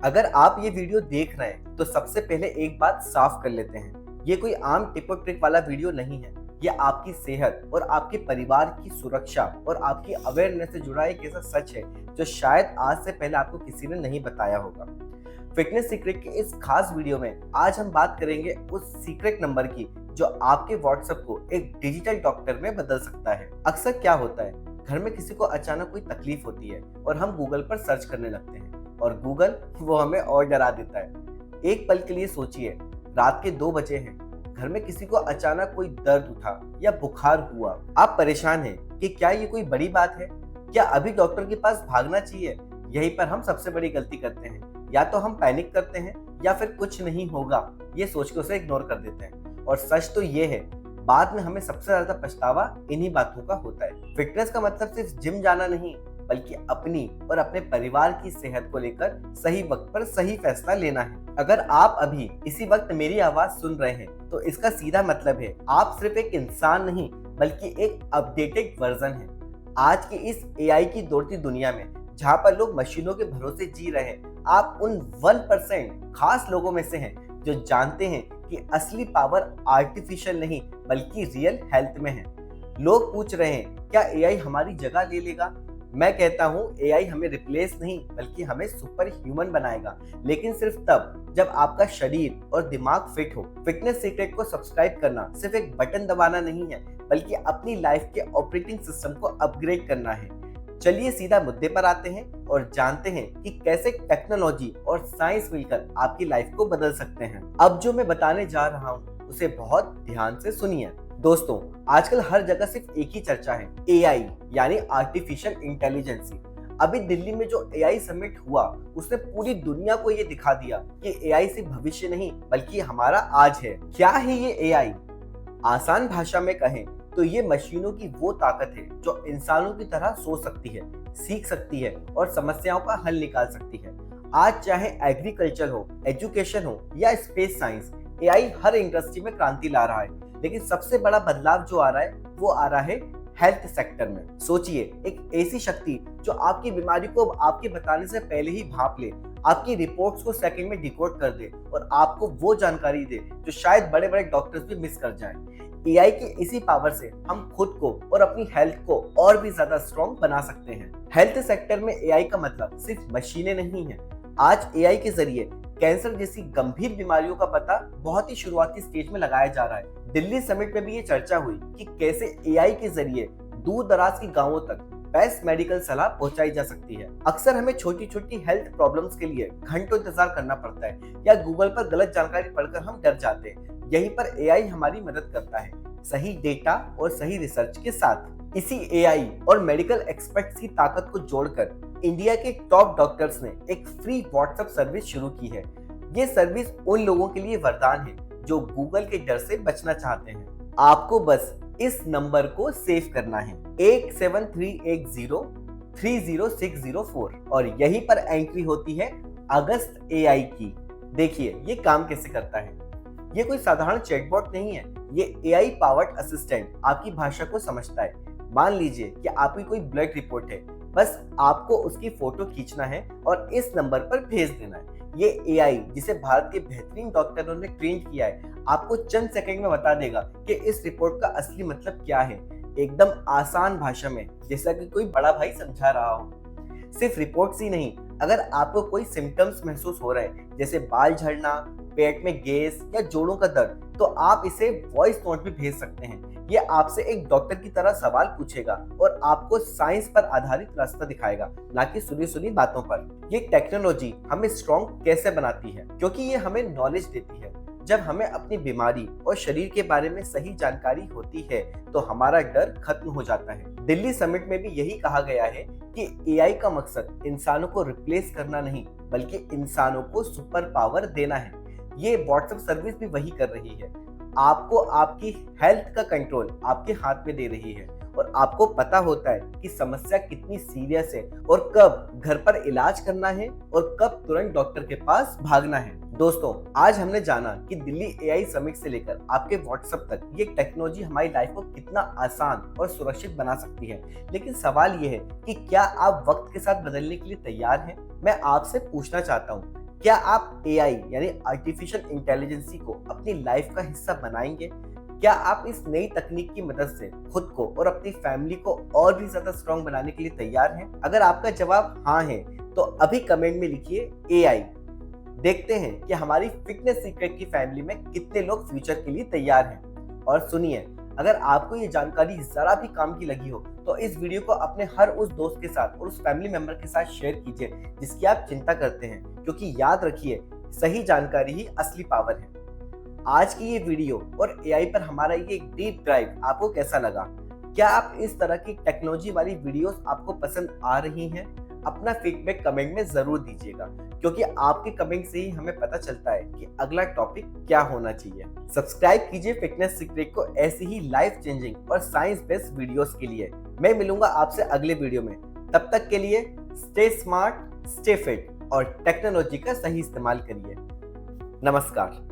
अगर आप ये वीडियो देख रहे हैं तो सबसे पहले एक बात साफ कर लेते हैं, ये कोई आम टिप और ट्रिक वाला वीडियो नहीं है। ये आपकी सेहत और आपके परिवार की सुरक्षा और आपकी अवेयरनेस से जुड़ा एक ऐसा सच है जो शायद आज से पहले आपको किसी ने नहीं बताया होगा। फिटनेस सीक्रेट के इस खास वीडियो में आज हम बात करेंगे उस सीक्रेट नंबर की जो आपके व्हाट्सएप को एक डिजिटल डॉक्टर में बदल सकता है। अक्सर क्या होता है, घर में किसी को अचानक कोई तकलीफ होती है और हम गूगल पर सर्च करने लगते हैं और गूगल वो हमें और डरा देता है। एक पल के लिए सोचिए, रात के 2 बजे हैं, घर में किसी को अचानक कोई दर्द उठा या बुखार हुआ। आप परेशान हैं कि क्या ये कोई बड़ी बात है, क्या अभी डॉक्टर के पास भागना चाहिए। यहीं पर हम सबसे बड़ी गलती करते हैं, या तो हम पैनिक करते हैं या फिर कुछ नहीं होगा ये सोच के उसे इग्नोर कर देते हैं। और सच तो ये है, बाद में हमें सबसे ज्यादा पछतावा इन्हीं बातों का होता है। फिटनेस का मतलब सिर्फ जिम जाना नहीं, बल्कि अपनी और अपने परिवार की सेहत को लेकर सही वक्त पर सही फैसला लेना है। अगर आप अभी इसी वक्त मेरी आवाज सुन रहे हैं तो इसका सीधा मतलब है आप सिर्फ एक इंसान नहीं बल्कि एक अपडेटेड वर्जन है। आज की इस एआई की दौड़ती दुनिया में जहाँ पर लोग मशीनों के भरोसे जी रहे हैं, आप उन 1% खास लोगों में से हैं जो जानते हैं कि असली पावर आर्टिफिशियल नहीं बल्कि रियल हेल्थ में है। लोग पूछ रहे हैं क्या एआई हमारी जगह ले लेगा। मैं कहता हूँ एआई हमें रिप्लेस नहीं बल्कि हमें सुपर ह्यूमन बनाएगा, लेकिन सिर्फ तब जब आपका शरीर और दिमाग फिट हो। फिटनेस सीक्रेट को सब्सक्राइब करना सिर्फ एक बटन दबाना नहीं है बल्कि अपनी लाइफ के ऑपरेटिंग सिस्टम को अपग्रेड करना है। चलिए सीधा मुद्दे पर आते हैं और जानते हैं कि कैसे टेक्नोलॉजी और साइंस मिलकर आपकी लाइफ को बदल सकते हैं। अब जो मैं बताने जा रहा हूँ उसे बहुत ध्यान से सुनिए। दोस्तों, आजकल हर जगह सिर्फ एक ही चर्चा है, एआई यानी आर्टिफिशियल इंटेलिजेंस। अभी दिल्ली में जो एआई समिट हुआ उसने पूरी दुनिया को ये दिखा दिया कि एआई सिर्फ भविष्य नहीं बल्कि हमारा आज है। क्या है ये एआई? आसान भाषा में कहें तो ये मशीनों की वो ताकत है जो इंसानों की तरह सोच सकती है, सीख सकती है और समस्याओं का हल निकाल सकती है। आज चाहे एग्रीकल्चर हो, एजुकेशन हो या स्पेस साइंस, एआई हर इंडस्ट्री में क्रांति ला रहा है। लेकिन सबसे बड़ा बदलाव जो आ रहा है वो आ रहा है हेल्थ सेक्टर में। सोचिए, एक ऐसी शक्ति जो आपकी बीमारी को आपके बताने से पहले ही भांप ले, आपकी रिपोर्ट्स को सेकंड में डिकोड कर दे और आपको वो जानकारी दे जो शायद बड़े बड़े डॉक्टर्स भी मिस कर जाएं। एआई की इसी पावर से हम खुद को और अपनी हेल्थ को और भी ज्यादा स्ट्रॉन्ग बना सकते हैं। हेल्थ सेक्टर में एआई का मतलब सिर्फ मशीनें नहीं है। आज एआई के जरिए कैंसर जैसी गंभीर बीमारियों का पता बहुत ही शुरुआती स्टेज में लगाया जा रहा है। दिल्ली समिट में भी ये चर्चा हुई कि कैसे एआई के जरिए दूर दराज के गांवों तक बेस्ट मेडिकल सलाह पहुंचाई जा सकती है। अक्सर हमें छोटी छोटी हेल्थ प्रॉब्लम्स के लिए घंटों इंतजार करना पड़ता है या गूगल पर गलत जानकारी पढ़कर हम डर जाते हैं। यहीं पर एआई हमारी मदद करता है, सही डेटा और सही रिसर्च के साथ। इसी एआई और मेडिकल एक्सपर्ट्स की ताकत को जोड़कर इंडिया के टॉप डॉक्टर्स ने एक फ्री व्हाट्सएप सर्विस शुरू की है। ये सर्विस उन लोगों के लिए वरदान है जो गूगल के डर से बचना चाहते हैं। आपको बस इस नंबर को सेव करना है, 8731030604, और यहीं पर एंट्री होती है अगस्त एआई की। देखिए ये काम कैसे करता है। ये कोई साधारण चैटबॉट नहीं है, ये एआई पावर्ड असिस्टेंट आपकी भाषा को समझता है। मान लीजिए कि आपकी कोई ब्लड रिपोर्ट है, बस आपको उसकी फोटो खींचना है और इस नंबर पर भेज देना है। ये एआई, जिसे भारत के बेहतरीन डॉक्टरों ने ट्रेन किया है, आपको चंद सेकंड में बता देगा कि इस रिपोर्ट का असली मतलब क्या है, एकदम आसान भाषा में, जैसा कि कोई बड़ा भाई समझा रहा हो। सिर्फ रिपोर्ट्स ही नहीं, अगर आपको कोई सिम्टम्स महसूस हो रहे हैं जैसे बाल झड़ना, पेट में गैस या जोड़ों का दर्द, तो आप इसे वॉइस नोट भी भेज सकते हैं। ये आपसे एक डॉक्टर की तरह सवाल पूछेगा और आपको साइंस पर आधारित रास्ता दिखाएगा, ना कि सुनी सुनी बातों पर। ये टेक्नोलॉजी हमें स्ट्रॉन्ग कैसे बनाती है? क्योंकि ये हमें नॉलेज देती है। जब हमें अपनी बीमारी और शरीर के बारे में सही जानकारी होती है तो हमारा डर खत्म हो जाता है। दिल्ली समिट में भी यही कहा गया है कि एआई का मकसद इंसानों को रिप्लेस करना नहीं बल्कि इंसानों को सुपर पावर देना है। ये व्हाट्सएप सर्विस भी वही कर रही है, आपको आपकी हेल्थ का कंट्रोल आपके हाथ में दे रही है और आपको पता होता है कि समस्या कितनी सीरियस है और कब घर पर इलाज करना है और कब तुरंत डॉक्टर के पास भागना है। दोस्तों, आज हमने जाना कि दिल्ली एआई समिट से लेकर आपके व्हाट्सएप तक ये टेक्नोलॉजी हमारी लाइफ को कितना आसान और सुरक्षित बना सकती है। लेकिन सवाल ये है कि क्या आप वक्त के साथ बदलने के लिए तैयार हैं? मैं आपसे पूछना चाहता हूँ, क्या आप एआई यानी आर्टिफिशियल इंटेलिजेंसी को अपनी लाइफ का हिस्सा बनाएंगे? क्या आप इस नई तकनीक की मदद से खुद को और अपनी फैमिली को और भी ज्यादा स्ट्रांग बनाने के लिए तैयार हैं? अगर आपका जवाब हाँ है तो अभी कमेंट में लिखिए एआई। देखते हैं कि हमारी फिटनेस सीक्रेट की फैमिली में कितने लोग फ्यूचर के लिए तैयार हैं। और सुनिए, अगर आपको ये जानकारी जरा भी काम की लगी हो तो इस वीडियो को अपने हर उस दोस्त के साथ और उस फैमिली मेंबर के साथ शेयर कीजिए जिसकी आप चिंता करते हैं, क्योंकि याद रखिए, सही जानकारी ही असली पावर है। आज की ये वीडियो और एआई पर हमारा ये डीप ड्राइव आपको कैसा लगा? क्या आप इस तरह की टेक्नोलॉजी वाली वीडियोस आपको पसंद आ रही हैं? अपना फीडबैक कमेंट में जरूर दीजिएगा, क्योंकि आपके कमेंट से ही हमें पता चलता है कि अगला टॉपिक क्या होना चाहिए। सब्सक्राइब कीजिए फिटनेस सीक्रेट को ऐसी ही लाइफ चेंजिंग और साइंस बेस्ड वीडियोस के लिए। मैं मिलूंगा आपसे अगले वीडियो में। तब तक के लिए स्टे स्मार्ट, स्टे फिट और टेक्नोलॉजी का सही इस्तेमाल करिए। नमस्कार।